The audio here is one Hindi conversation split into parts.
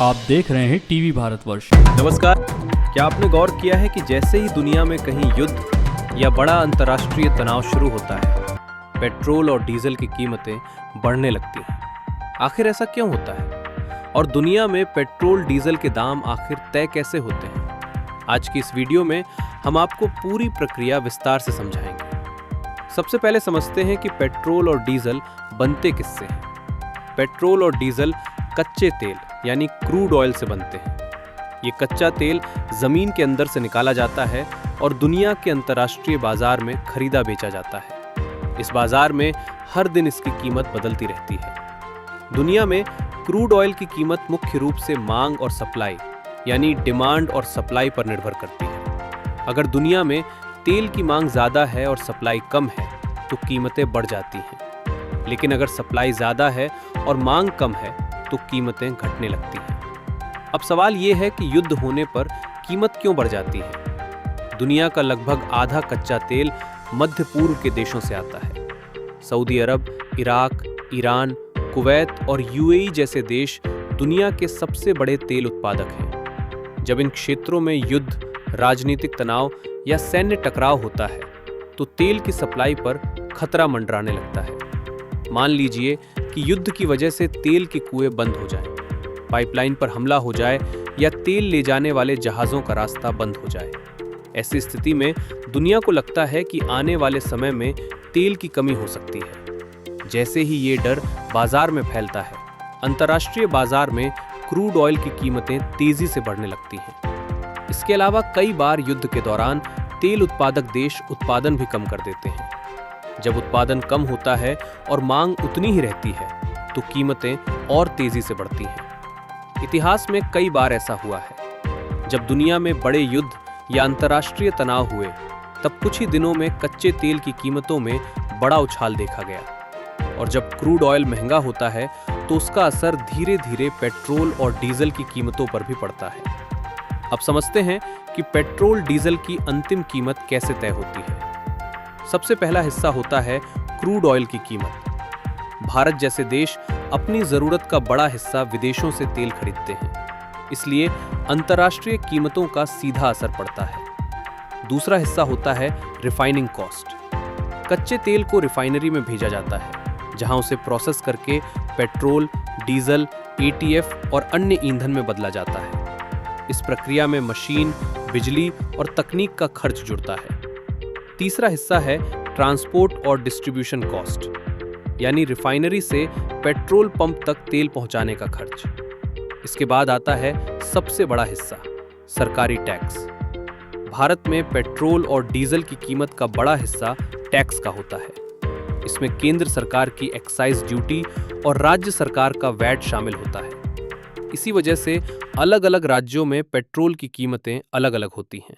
आप देख रहे हैं टीवी भारतवर्ष। नमस्कार। क्या आपने गौर किया है कि जैसे ही दुनिया में कहीं युद्ध या बड़ा अंतर्राष्ट्रीय तनाव शुरू होता है, पेट्रोल और डीजल की कीमतें बढ़ने लगती हैं। आखिर ऐसा क्यों होता है और दुनिया में पेट्रोल डीजल के दाम आखिर तय कैसे होते हैं? आज की इस वीडियो में हम आपको पूरी प्रक्रिया विस्तार से समझाएंगे। सबसे पहले समझते हैं कि पेट्रोल और डीजल बनते किससे हैं। पेट्रोल और डीजल कच्चे तेल यानी क्रूड ऑयल से बनते हैं। ये कच्चा तेल जमीन के अंदर से निकाला जाता है और दुनिया के अंतर्राष्ट्रीय बाजार में खरीदा बेचा जाता है। इस बाजार में हर दिन इसकी कीमत बदलती रहती है। दुनिया में क्रूड ऑयल की कीमत मुख्य रूप से मांग और सप्लाई यानी डिमांड और सप्लाई पर निर्भर करती है। अगर दुनिया में तेल की मांग ज्यादा है और सप्लाई कम है तो कीमतें बढ़ जाती हैं। लेकिन अगर सप्लाई ज्यादा है और मांग कम है तो कीमतें घटने लगती हैं। अब सवाल ये है कि युद्ध होने पर कीमत क्यों बढ़ जाती है? दुनिया का लगभग आधा कच्चा तेल मध्य पूर्व के देशों से आता है। सऊदी अरब, इराक, ईरान, कुवैत और यूएई जैसे देश दुनिया के सबसे बड़े तेल उत्पादक हैं। जब इन क्षेत्रों में युद्ध, राजनीतिक तनाव या सैन्य टकराव होता है तो तेल की सप्लाई पर खतरा मंडराने लगता है। मान लीजिए कि युद्ध की वजह से तेल के कुएं बंद हो जाएं, पाइपलाइन पर हमला हो जाए या तेल ले जाने वाले जहाजों का रास्ता बंद हो जाए। ऐसी स्थिति में दुनिया को लगता है कि आने वाले समय में तेल की कमी हो सकती है। जैसे ही ये डर बाजार में फैलता है, अंतर्राष्ट्रीय बाजार में क्रूड ऑयल की कीमतें तेजी से बढ़ने लगती हैं। इसके अलावा कई बार युद्ध के दौरान तेल उत्पादक देश उत्पादन भी कम कर देते हैं। जब उत्पादन कम होता है और मांग उतनी ही रहती है तो कीमतें और तेजी से बढ़ती हैं। इतिहास में कई बार ऐसा हुआ है। जब दुनिया में बड़े युद्ध या अंतर्राष्ट्रीय तनाव हुए तब कुछ ही दिनों में कच्चे तेल की कीमतों में बड़ा उछाल देखा गया। और जब क्रूड ऑयल महंगा होता है तो उसका असर धीरे धीरे पेट्रोल और डीजल की कीमतों पर भी पड़ता है। अब समझते हैं कि पेट्रोल डीजल की अंतिम कीमत कैसे तय होती है। सबसे पहला हिस्सा होता है क्रूड ऑयल की कीमत। भारत जैसे देश अपनी जरूरत का बड़ा हिस्सा विदेशों से तेल खरीदते हैं, इसलिए अंतर्राष्ट्रीय कीमतों का सीधा असर पड़ता है। दूसरा हिस्सा होता है रिफाइनिंग कॉस्ट। कच्चे तेल को रिफाइनरी में भेजा जाता है, जहां उसे प्रोसेस करके पेट्रोल, डीजल, एटीएफ और अन्य ईंधन में बदला जाता है। इस प्रक्रिया में मशीन, बिजली और तकनीक का खर्च जुड़ता है। तीसरा हिस्सा है ट्रांसपोर्ट और डिस्ट्रीब्यूशन कॉस्ट, यानी रिफाइनरी से पेट्रोल पंप तक तेल पहुंचाने का खर्च। इसके बाद आता है सबसे बड़ा हिस्सा, सरकारी टैक्स। भारत में पेट्रोल और डीजल की कीमत का बड़ा हिस्सा टैक्स का होता है। इसमें केंद्र सरकार की एक्साइज ड्यूटी और राज्य सरकार का वैट शामिल होता है। इसी वजह से अलग अलग राज्यों में पेट्रोल की कीमतें अलग अलग होती हैं।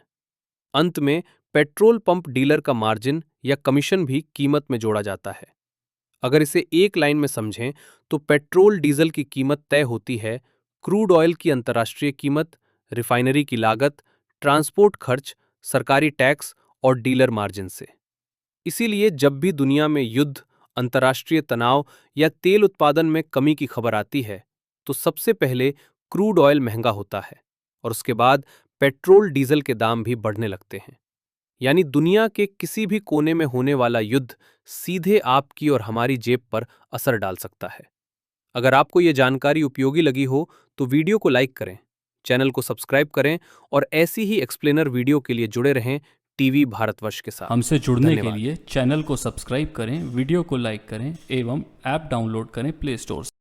अंत में पेट्रोल पंप डीलर का मार्जिन या कमीशन भी कीमत में जोड़ा जाता है। अगर इसे एक लाइन में समझें तो पेट्रोल डीजल की कीमत तय होती है क्रूड ऑयल की अंतर्राष्ट्रीय कीमत, रिफाइनरी की लागत, ट्रांसपोर्ट खर्च, सरकारी टैक्स और डीलर मार्जिन से। इसीलिए जब भी दुनिया में युद्ध, अंतर्राष्ट्रीय तनाव या तेल उत्पादन में कमी की खबर आती है तो सबसे पहले क्रूड ऑयल महंगा होता है और उसके बाद पेट्रोल डीजल के दाम भी बढ़ने लगते हैं। यानी दुनिया के किसी भी कोने में होने वाला युद्ध सीधे आपकी और हमारी जेब पर असर डाल सकता है। अगर आपको ये जानकारी उपयोगी लगी हो तो वीडियो को लाइक करें, चैनल को सब्सक्राइब करें और ऐसी ही एक्सप्लेनर वीडियो के लिए जुड़े रहें टीवी भारतवर्ष के साथ। हमसे जुड़ने के लिए चैनल को सब्सक्राइब करें, वीडियो को लाइक करें एवं ऐप डाउनलोड करें प्ले स्टोर से।